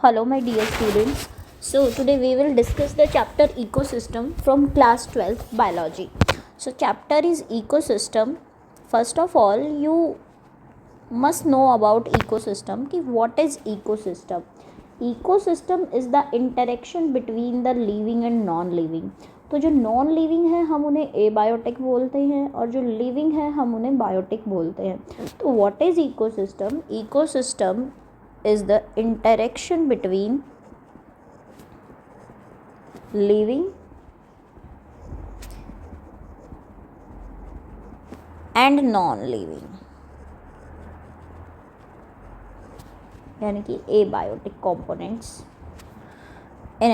Hello, my dear students. So, today we will discuss the chapter Ecosystem from class 12th Biology. So, chapter is Ecosystem. First of all, you must know about ecosystem. कि what is ecosystem? Ecosystem is the interaction between the living and non-living. तो जो non living है हम उन्हें abiotic बोलते हैं और जो लिविंग है हम उन्हें बायोटिक बोलते हैं. तो what is ecosystem? Ecosystem is the interaction between living and non-living, यानी कि एबायोटिक कंपोनेंट्स इन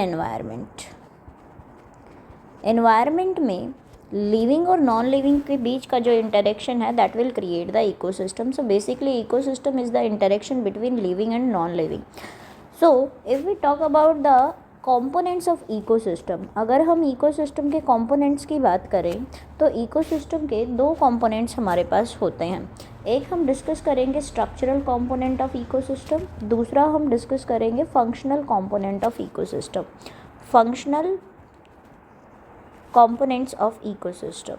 एनवायरनमेंट में लिविंग और नॉन लिविंग के बीच का जो इंटरेक्शन है that will create the ecosystem. So basically ecosystem is the interaction between living and non living. So if we talk about the components of ecosystem, अगर हम ecosystem के कंपोनेंट्स की बात करें तो इकोसिस्टम के दो कंपोनेंट्स हमारे पास होते हैं. एक हम डिस्कस करेंगे स्ट्रक्चरल कंपोनेंट ऑफ इकोसिस्टम, दूसरा हम डिस्कस करेंगे functional component of ecosystem. Functional components of ecosystem.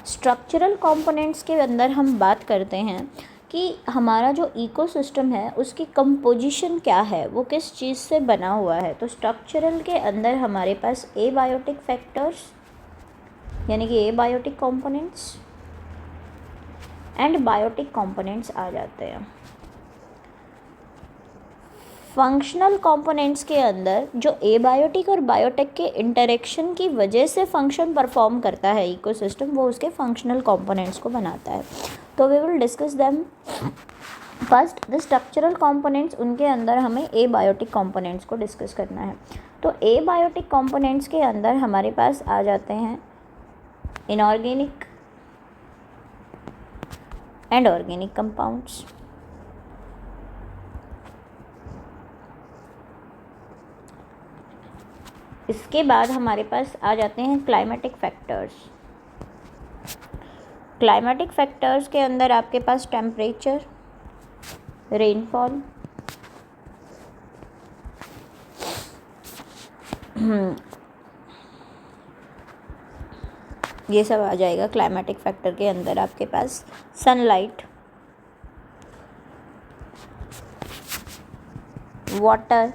Structural components के अंदर हम बात करते हैं कि हमारा जो इकोसिस्टम है उसकी कंपोजिशन क्या है, वो किस चीज़ से बना हुआ है. तो स्ट्रक्चरल के अंदर हमारे पास एबायोटिक फैक्टर्स यानी कि abiotic components and biotic components आ जाते हैं. फंक्शनल कंपोनेंट्स के अंदर जो एबायोटिक और बायोटिक के इंटरेक्शन की वजह से फंक्शन परफॉर्म करता है इकोसिस्टम, वो उसके फंक्शनल कंपोनेंट्स को बनाता है. तो we will discuss them. First the structural components, उनके अंदर हमें एबायोटिक कंपोनेंट्स को डिस्कस करना है. तो एबायोटिक कंपोनेंट्स के अंदर हमारे पास आ जाते हैं इनऑर्गेनिक एंड ऑर्गेनिक कंपाउंड्स. इसके बाद हमारे पास आ जाते हैं क्लाइमेटिक फैक्टर्स. क्लाइमेटिक फैक्टर्स के अंदर आपके पास टेम्परेचर, रेनफॉल, ये सब आ जाएगा. क्लाइमेटिक फैक्टर के अंदर आपके पास सनलाइट, वाटर,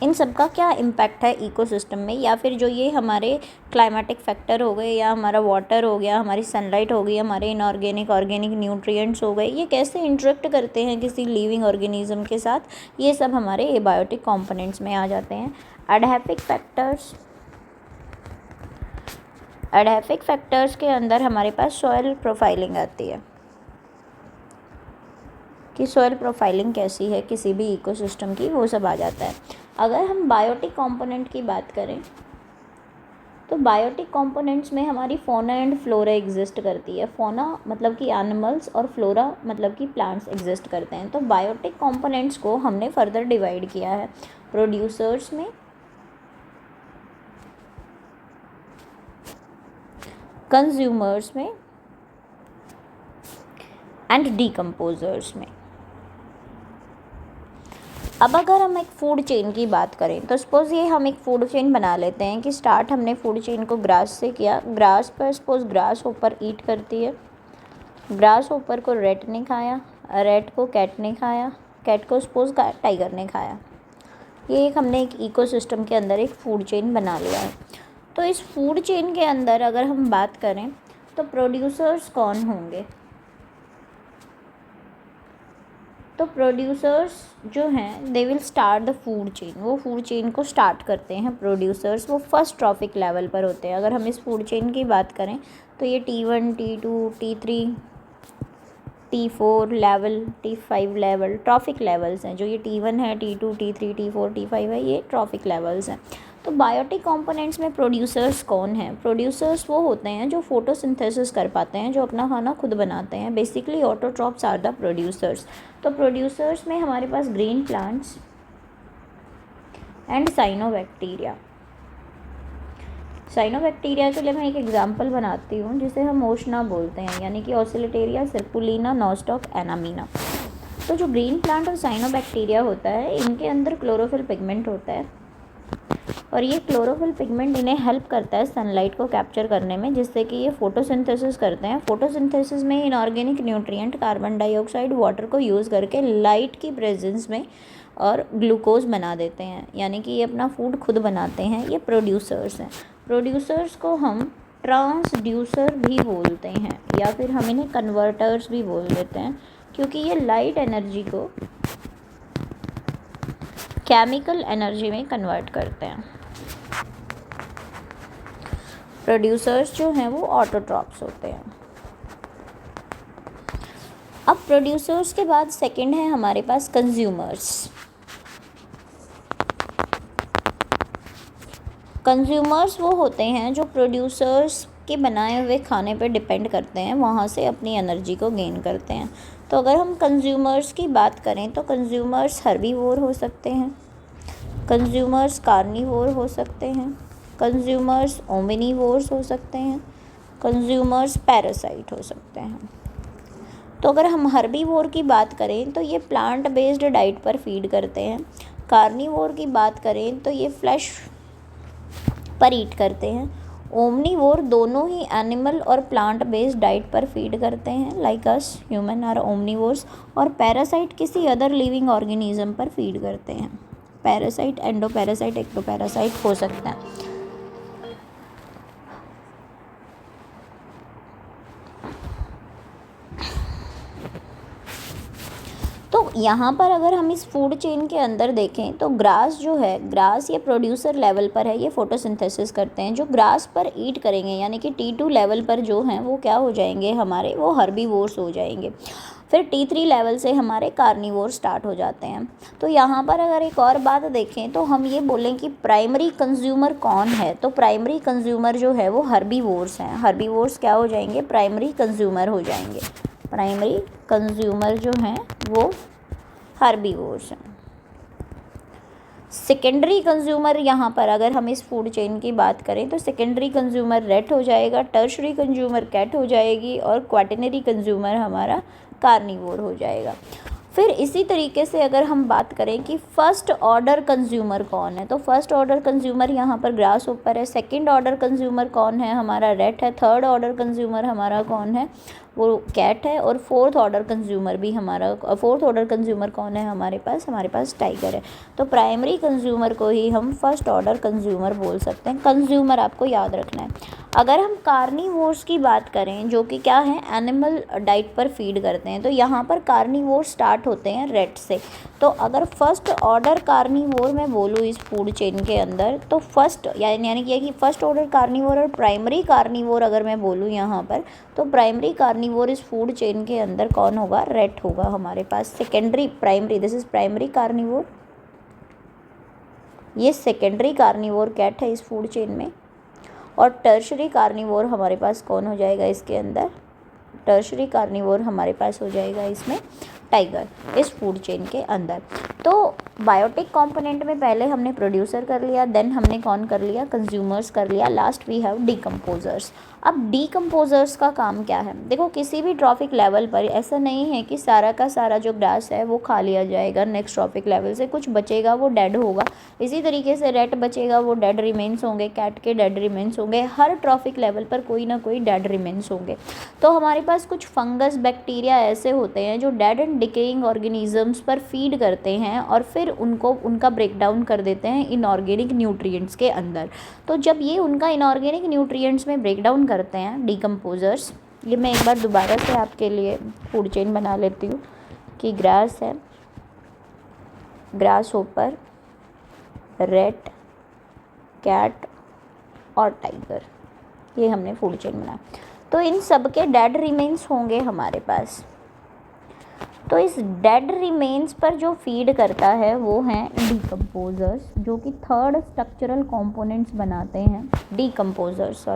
इन सब का क्या इम्पैक्ट है इकोसिस्टम में. या फिर जो ये हमारे क्लाइमेटिक फैक्टर हो गए या हमारा वाटर हो गया, हमारी सनलाइट हो गई, हमारे इनऑर्गेनिक ऑर्गेनिक न्यूट्रिएंट्स हो गए, ये कैसे इंटरेक्ट करते हैं किसी लिविंग ऑर्गेनिज्म के साथ, ये सब हमारे एबायोटिक कंपोनेंट्स में आ जाते हैं. एडैफिक फैक्टर्स, एडैफिक फैक्टर्स के अंदर हमारे पास सॉइल प्रोफाइलिंग आती है कि सॉइल प्रोफाइलिंग कैसी है किसी भी इकोसिस्टम की, वो सब आ जाता है. अगर हम बायोटिक कंपोनेंट की बात करें तो बायोटिक कंपोनेंट्स में हमारी फोना एंड फ्लोरा एग्जिस्ट करती है. फोना मतलब कि एनिमल्स और फ्लोरा मतलब कि प्लांट्स एग्जिस्ट करते हैं. तो बायोटिक कंपोनेंट्स को हमने फर्दर डिवाइड किया है प्रोड्यूसर्स में, कंज्यूमर्स में एंड डीकम्पोजर्स में. अब अगर हम एक फूड चेन की बात करें तो सपोज़ ये हम एक फूड चेन बना लेते हैं कि स्टार्ट हमने फूड चेन को ग्रास से किया. ग्रास पर सपोज़ ग्रास ऊपर ईट करती है, ग्रास ऊपर को रेट ने खाया, रेट को कैट ने खाया, कैट को सपोज़ टाइगर ने खाया. ये एक हमने एक इकोसिस्टम के अंदर एक फूड चेन बना लिया है. तो इस फूड चेन के अंदर अगर हम बात करें तो प्रोड्यूसर्स कौन होंगे? तो प्रोड्यूसर्स जो हैं they will start the food chain, वो फूड चेन को स्टार्ट करते हैं प्रोड्यूसर्स. वो फर्स्ट ट्रॉफिक लेवल पर होते हैं. अगर हम इस फूड चेन की बात करें तो ये T1, T2, T3, T4 level, T5 level trophic levels हैं. जो ये T1 है, T2, T3, T4, T5 है, ये ट्रॉफिक लेवल्स हैं. तो बायोटिक कंपोनेंट्स में प्रोड्यूसर्स कौन हैं? प्रोड्यूसर्स वो होते हैं जो फोटोसिंथेसिस कर पाते हैं, जो अपना खाना खुद बनाते हैं. Basically autotrophs are the producers. तो प्रोड्यूसर्स में हमारे पास green plants and cyanobacteria. Cyanobacteria के लिए मैं एक एग्जांपल बनाती हूँ जिसे हम ओशना बोलते हैं, यानी कि ऑसिलेटेरिया सर्पुलिना नॉस्टॉक एनामीना. तो जो ग्रीन प्लांट और साइनोबैक्टीरिया होता है, इनके अंदर क्लोरोफिल पिगमेंट होता है, और ये क्लोरोफिल पिगमेंट इन्हें हेल्प करता है सनलाइट को कैप्चर करने में, जिससे कि ये फोटोसिंथेसिस करते हैं। फोटोसिंथेसिस में inorganic nutrient carbon dioxide water को यूज़ करके लाइट की प्रेजेंस में और ग्लूकोज बना देते हैं, यानी कि ये अपना फूड खुद बनाते हैं। ये प्रोड्यूसर्स हैं। प्रोड्यूसर्स को हम ट्रांसड्यूसर भी बोलते हैं, या फिर हम इन्हें कन्वर्टर्स भी बोल देते हैं, क्योंकि ये लाइट एनर्जी को केमिकल एनर्जी में कन्वर्ट करते हैं। प्रोड्यूसर्स जो हैं वो ऑटोट्रॉप्स होते हैं। अब प्रोड्यूसर्स के बाद सेकंड है हमारे पास कंज्यूमर्स। कंज्यूमर्स वो होते हैं जो प्रोड्यूसर्स के बनाए हुए खाने पर डिपेंड करते हैं, वहाँ से अपनी एनर्जी को गेन करते हैं। तो अगर हम कंज्यूमर्स की बात करें तो कंज्यूमर्स हर्बीवोर हो सकते हैं, कंज्यूमर्स कार्निवोर हो सकते हैं, कंज्यूमर्स ओमिनिवोर्स हो सकते हैं, कंज्यूमर्स पैरासाइट हो सकते हैं। तो अगर हम हर्बीवोर की बात करें तो ये प्लांट बेस्ड डाइट पर फीड करते हैं। कार्निवोर की बात करें तो ये फ्लैश पर ईट करते हैं। ओमनीवोर दोनों ही एनिमल और प्लांट बेस्ड डाइट पर फीड करते हैं, like us human are omnivores. और पैरासाइट किसी अदर लिविंग ऑर्गेनिज्म पर फीड करते हैं। पैरासाइट एंडोपैरासाइट एक्टोपैरासाइट हो सकता है। तो यहाँ पर अगर हम इस फूड चेन के अंदर देखें तो ग्रास जो है, ग्रास ये प्रोड्यूसर लेवल पर है, ये फोटोसिंथेसिस करते हैं। जो ग्रास पर ईट करेंगे यानी कि T2 लेवल पर जो हैं वो क्या हो जाएंगे हमारे, वो हर्बीवोर्स हो जाएंगे। फिर T3 लेवल से हमारे कार्निवोर स्टार्ट हो जाते हैं। तो यहाँ पर अगर एक और बात देखें तो हम ये बोलें कि प्राइमरी कंज्यूमर कौन है, तो प्राइमरी कंज्यूमर जो है वो हर्बीवोर्स हैं। हर्बीवोर्स क्या हो जाएंगे, प्राइमरी कंज्यूमर हो जाएंगे। प्राइमरी कंज्यूमर जो हैं वो हर्बीवोर्स हैं। सेकेंडरी कंज्यूमर यहाँ पर अगर हम इस फूड चेन की बात करें तो सेकेंडरी कंज्यूमर रेट हो जाएगा, टर्शरी कंज्यूमर कैट हो जाएगी, और क्वाटरनरी कंज्यूमर हमारा कार्निवोर हो जाएगा। फिर इसी तरीके से अगर हम बात करें कि फर्स्ट ऑर्डर कंज्यूमर कौन है, तो फर्स्ट ऑर्डर कंज्यूमर यहाँ पर ग्रास ऊपर है। सेकंड ऑर्डर कंज्यूमर कौन है, हमारा रेट है। थर्ड ऑर्डर कंज्यूमर हमारा कौन है, वो कैट है। और फोर्थ ऑर्डर कंज्यूमर भी हमारा, फोर्थ ऑर्डर कंज्यूमर कौन है हमारे पास टाइगर है। तो प्राइमरी कंज्यूमर को ही हम फर्स्ट ऑर्डर कंज्यूमर बोल सकते हैं। कंज्यूमर आपको याद रखना है। अगर हम कार्निवोर्स की बात करें जो कि क्या है, एनिमल डाइट पर फीड करते हैं, तो यहाँ पर कार्निवोर स्टार्ट होते हैं रेट से। तो अगर फर्स्ट ऑर्डर कार्निवोर मैं बोलूँ इस फूड चेन के अंदर, तो फर्स्ट यानी कि फर्स्ट ऑर्डर कार्निवोर और प्राइमरी कार्निवोर अगर मैं बोलूँ यहाँ पर, तो प्राइमरी कार्निवोर इस फूड चेन के अंदर कौन होगा, रेट होगा हमारे पास। Secondary primary, this is primary carnivore, ये सेकेंडरी कार्निवोर कैट है इस फूड चेन में। और टर्शरी कार्निवोर हमारे पास कौन हो जाएगा इसके अंदर, टर्शरी कार्निवोर हमारे पास हो जाएगा इसमें टाइगर, इस फूड चेन के अंदर। तो बायोटिक कंपोनेंट में पहले हमने प्रोड्यूसर कर लिया, देन हमने कौन कर लिया, कंज्यूमर्स कर लिया, लास्ट वी हैव डीकम्पोजर्स। अब डीकम्पोजर्स का काम क्या है, देखो किसी भी ट्रॉफिक लेवल पर ऐसा नहीं है कि सारा का सारा जो ग्रास है वो खा लिया जाएगा, नेक्स्ट ट्रॉफिक लेवल से कुछ बचेगा वो डेड होगा। इसी तरीके से रेट बचेगा वो डेड रिमेन्स होंगे, कैट के डेड रिमेन्स होंगे, हर ट्रॉफिक लेवल पर कोई ना कोई डेड रिमेन्स होंगे। तो हमारे पास कुछ फंगस बैक्टीरिया ऐसे होते हैं जो डेड एंड डिकेइंग ऑर्गेनिजम्स पर फीड करते हैं और फिर उनका ब्रेकडाउन कर देते हैं इनऑर्गेनिक न्यूट्रिएंट्स के अंदर। तो जब ये उनका इनऑर्गेनिक न्यूट्रिएंट्स में ब्रेकडाउन करते हैं डीकम्पोजर्स, ये मैं एक बार दोबारा से आपके लिए फूड चेन बना लेती हूँ कि ग्रास है, ग्रास होपर, रेट, कैट और टाइगर, ये हमने फूड चेन बनाया। तो इन सब के डेड रिमेन्स होंगे हमारे पास। तो इस डेड रिमेन्स पर जो फीड करता है वो हैं डीकम्पोजर्स, जो कि थर्ड स्ट्रक्चरल कंपोनेंट्स बनाते हैं। डीकम्पोजर्स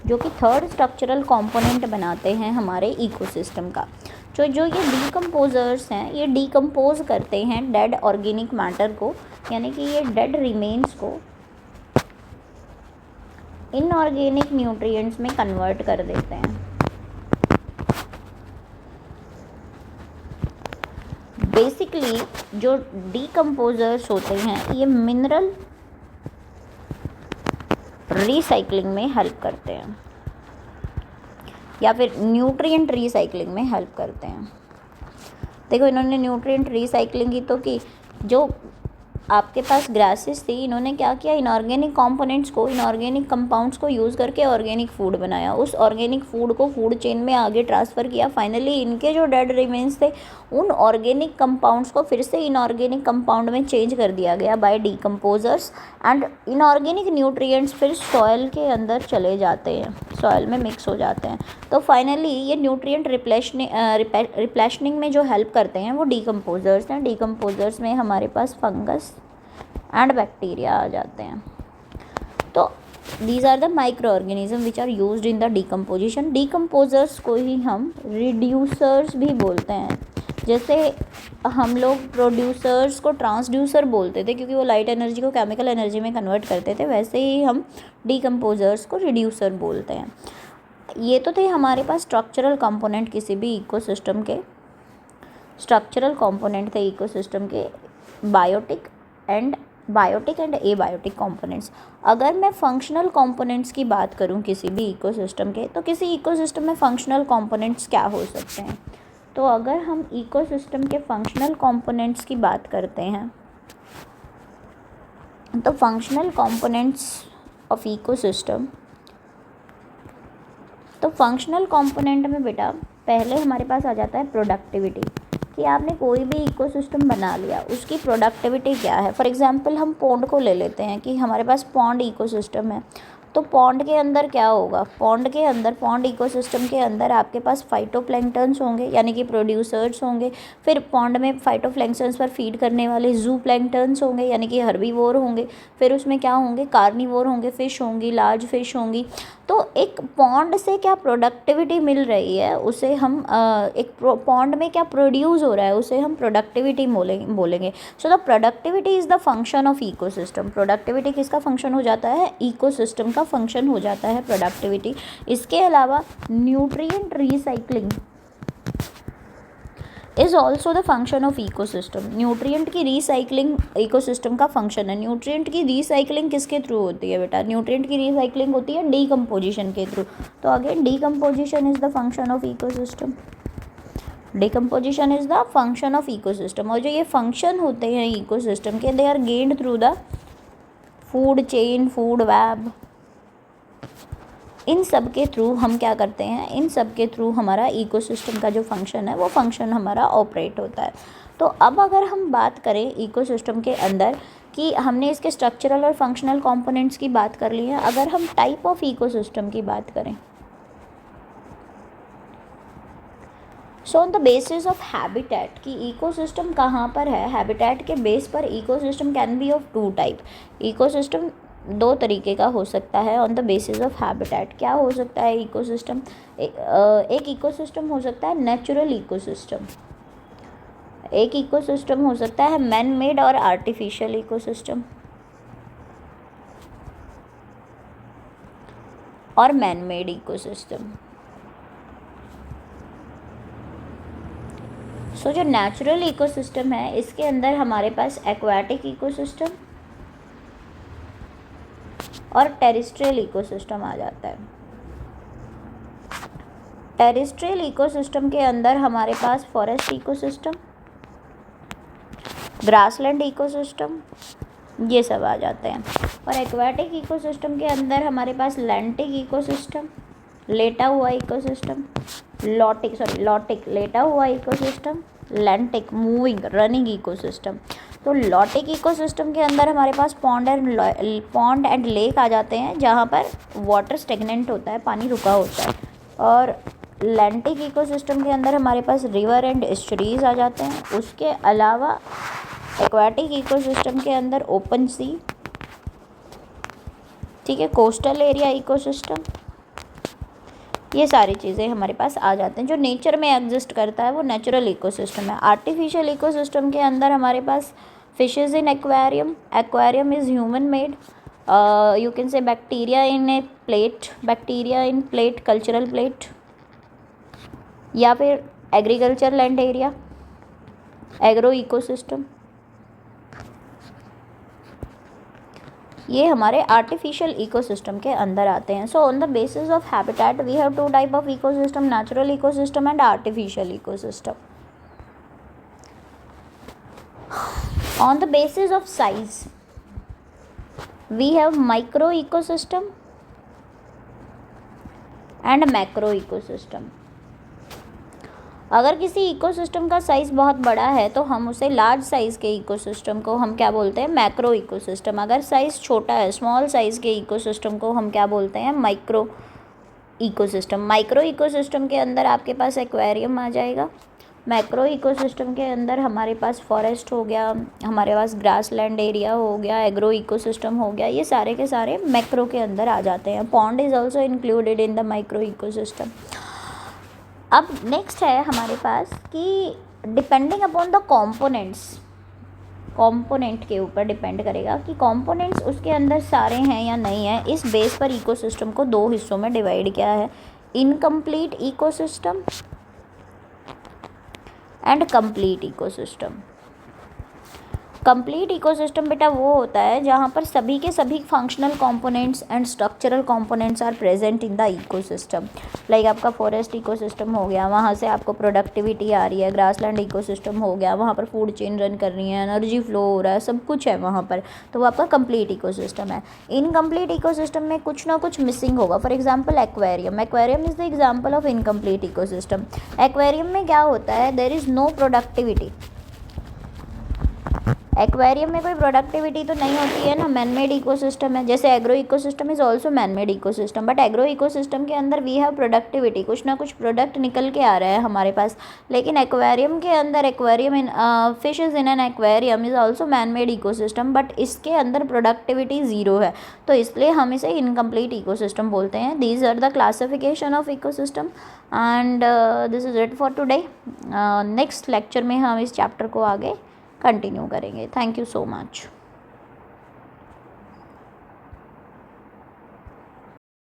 जो कि थर्ड स्ट्रक्चरल कंपोनेंट बनाते हैं हमारे इकोसिस्टम का। जो ये डीकम्पोजर्स हैं ये डीकम्पोज करते हैं डेड ऑर्गेनिक मैटर को यानी कि ये डेड रिमेन्स को इनऑर्गेनिक न्यूट्रिएंट्स में कन्वर्ट कर देते हैं। बेसिकली जो डीकम्पोजर्स होते हैं ये मिनरल रिसाइकलिंग में हेल्प करते हैं या फिर न्यूट्रिएंट रिसाइकलिंग में हेल्प करते हैं। देखो इन्होंने न्यूट्रिएंट रिसाइकलिंग की तो कि जो आपके पास ग्रासेस थी, इन्होंने क्या किया, इनऑर्गेनिक कंपोनेंट्स को, इनऑर्गेनिक कंपाउंड्स को यूज़ करके ऑर्गेनिक फूड बनाया, उस ऑर्गेनिक फूड को फूड चेन में आगे ट्रांसफ़र किया। फाइनली इनके जो डेड रिमेन्स थे उन ऑर्गेनिक कंपाउंड्स को फिर से इनऑर्गेनिक कंपाउंड में चेंज कर दिया गया by decomposers, and inorganic nutrients फिर सॉइल के अंदर चले जाते हैं, सॉइल में मिक्स हो जाते हैं। तो फाइनली ये न्यूट्रिएंट रिप्लेशनिंग में जो हेल्प करते हैं वो डीकम्पोजर्स हैं। डीकम्पोजर्स में हमारे पास फंगस एंड बैक्टीरिया आ जाते हैं। तो these are the microorganism which are used in the decomposition. Decomposers को ही हम रिड्यूसर्स भी बोलते हैं। जैसे हम लोग प्रोड्यूसर्स को ट्रांसड्यूसर बोलते थे क्योंकि वो लाइट एनर्जी को केमिकल एनर्जी में कन्वर्ट करते थे, वैसे ही हम डीकम्पोजर्स को रिड्यूसर बोलते हैं। ये तो थे हमारे पास स्ट्रक्चरल कंपोनेंट किसी भी इकोसिस्टम के, स्ट्रक्चरल कंपोनेंट थे इकोसिस्टम के, बायोटिक एंड एबायोटिक कंपोनेंट्स। अगर मैं फंक्शनल कंपोनेंट्स की बात करूं किसी भी इकोसिस्टम के, तो किसी इकोसिस्टम में फंक्शनल कंपोनेंट्स क्या हो सकते हैं? तो अगर हम इकोसिस्टम के फंक्शनल कंपोनेंट्स की बात करते हैं तो फंक्शनल कंपोनेंट्स ऑफ इकोसिस्टम, तो फंक्शनल कंपोनेंट में बेटा पहले हमारे पास आ जाता है प्रोडक्टिविटी, कि आपने कोई भी इकोसिस्टम बना लिया उसकी प्रोडक्टिविटी क्या है। फॉर एग्जांपल हम पॉन्ड को ले लेते हैं कि हमारे पास पॉन्ड इकोसिस्टम है, तो पॉन्ड के अंदर क्या होगा, पॉन्ड इकोसिस्टम के अंदर आपके पास फाइटोप्लैंक्टन्स होंगे यानी कि प्रोड्यूसर्स होंगे। फिर पॉन्ड में फाइटोप्लैंक्टन्स पर फीड करने वाले जूप्लैंक्टन्स होंगे यानी कि हर्बीवोर होंगे। फिर उसमें क्या होंगे, कार्निवोर होंगे, फिश होंगी, लार्ज फिश होंगी। तो एक पॉन्ड से क्या प्रोडक्टिविटी मिल रही है उसे हम एक पॉन्ड में क्या प्रोड्यूस हो रहा है उसे हम प्रोडक्टिविटी बोलेंगे। So the productivity is the function of ecosystem. Productivity किसका फंक्शन हो जाता है? इकोसिस्टम का फंक्शन हो जाता है प्रोडक्टिविटी। इसके अलावा nutrient recycling is also the function of ecosystem. Nutrient की रिसाइकलिंग इकोसिस्टम का फंक्शन है। न्यूट्रिएंट की रिसाइकलिंग किसके थ्रू होती है बेटा? न्यूट्रिएंट की रिसाइकलिंग होती है डीकम्पोजिशन के थ्रू। तो again decomposition is the function of ecosystem. Decomposition is the function of ecosystem. और जो ये फंक्शन होते हैं इकोसिस्टम के, they are gained through the food chain, food web. इन सब के थ्रू हम क्या करते हैं, इन सब के थ्रू हमारा इकोसिस्टम का जो फंक्शन है वो फंक्शन हमारा ऑपरेट होता है। तो अब अगर हम बात करें इकोसिस्टम के अंदर कि हमने इसके स्ट्रक्चरल और फंक्शनल कंपोनेंट्स की बात कर ली है, अगर हम टाइप ऑफ इकोसिस्टम की बात करें, so on the basis of habitat कि इकोसिस्टम कहाँ पर है, हैबिटेट के बेस पर ecosystem can be of two type. Ecosystem दो तरीके का हो सकता है on the basis of habitat. क्या हो सकता है इकोसिस्टम? एक इकोसिस्टम हो सकता है नेचुरल इकोसिस्टम, एक इकोसिस्टम हो सकता है मैन मेड और आर्टिफिशियल इकोसिस्टम, और मैन मेड इकोसिस्टम। सो जो नेचुरल इकोसिस्टम है इसके अंदर हमारे पास एक्वाटिक इकोसिस्टम और टेरेस्ट्रियल इकोसिस्टम आ जाता है। टेरेस्ट्रियल इकोसिस्टम के अंदर हमारे पास फॉरेस्ट इकोसिस्टम, ग्रासलैंड इकोसिस्टम, ये सब आ जाते हैं। और एक्वाटिक इकोसिस्टम के अंदर हमारे पास लैंटिक इकोसिस्टम, लेटा हुआ इकोसिस्टम, लॉटिक लेटा हुआ ecosystem, lentic moving running ecosystem. तो लॉटिक इकोसिस्टम के अंदर हमारे पास पॉन्ड एंड लेक आ जाते हैं जहाँ पर वाटर स्टेगनेंट होता है, पानी रुका होता है। और लैंटिक इकोसिस्टम के अंदर हमारे पास रिवर एंड एस्चुरीज आ जाते हैं। उसके अलावा एक्वाटिक इकोसिस्टम के अंदर ओपन सी, ठीक है, कोस्टल एरिया इकोसिस्टम, ये सारी चीज़ें हमारे पास आ जाते हैं। जो नेचर में एग्जिस्ट करता है वो नेचुरल इकोसिस्टम है। आर्टिफिशियल इकोसिस्टम के अंदर हमारे पास Fishes in aquarium. Aquarium is human made. You can say bacteria in a plate, bacteria in plate, cultural plate, या फिर agriculture land area, agro ecosystem, ये हमारे आर्टिफिशियल इकोसिस्टम के अंदर आते हैं. So on the basis of habitat we have two type of ecosystem, natural ecosystem and artificial ecosystem. On the basis of size, we have micro ecosystem and macro ecosystem. अगर किसी ecosystem का size बहुत बड़ा है तो हम उसे large size के इकोसिस्टम को हम क्या बोलते हैं, मैक्रो इकोसिस्टम. अगर साइज़ छोटा है, स्मॉल साइज़ के इकोसिस्टम को हम क्या बोलते हैं, माइक्रो इकोसिस्टम. माइक्रो इकोसिस्टम के अंदर आपके पास एक्वेरियम आ जाएगा. मैक्रो इकोसिस्टम के अंदर हमारे पास फॉरेस्ट हो गया, हमारे पास ग्रास लैंड एरिया हो गया, एग्रो इकोसिस्टम हो गया. ये सारे के सारे मैक्रो के अंदर आ जाते हैं. Pond is also included in the micro ecosystem. अब नेक्स्ट है हमारे पास कि depending upon the components, component के ऊपर डिपेंड करेगा कि कॉम्पोनेंट्स उसके अंदर सारे हैं या नहीं है. इस बेस पर इकोसिस्टम को दो हिस्सों में डिवाइड किया है, incomplete ecosystem and complete ecosystem. Complete ecosystem बेटा वो होता है जहाँ पर सभी के सभी functional components and structural components are present in the ecosystem. Like आपका फॉरेस्ट इकोसिस्टम हो गया, वहाँ से आपको प्रोडक्टिविटी आ रही है. ग्रासलैंड इकोसिस्टम हो गया, वहाँ पर फूड चेन रन कर रही है, एनर्जी फ्लो हो रहा है, सब कुछ है वहाँ पर. तो वो आपका कंप्लीट इकोसिस्टम है. इनकम्प्लीट इकोसिस्टम में कुछ ना कुछ मिसिंग होगा. For example aquarium. Aquarium is the example of incomplete ecosystem. Aquarium में क्या होता है, there is no productivity. Aquarium में कोई प्रोडक्टिविटी तो नहीं होती है ना, मैन मेड इकोसिस्टम है. जैसे agro ecosystem is also man made ecosystem, but agro ecosystem के अंदर वी हैव प्रोडक्टिविटी, कुछ ना कुछ प्रोडक्ट निकल के आ रहा है हमारे पास. लेकिन एक्वेरियम के अंदर, aquarium in fishes in an aquarium is also man made ecosystem, but इसके अंदर प्रोडक्टिविटी ज़ीरो है, तो इसलिए हम इसे इनकम्प्लीट इकोसिस्टम बोलते हैं. These are the classification of ecosystem and this is it for today. Next lecture में हम इस चैप्टर को आगे कंटिन्यू करेंगे. Thank you so much.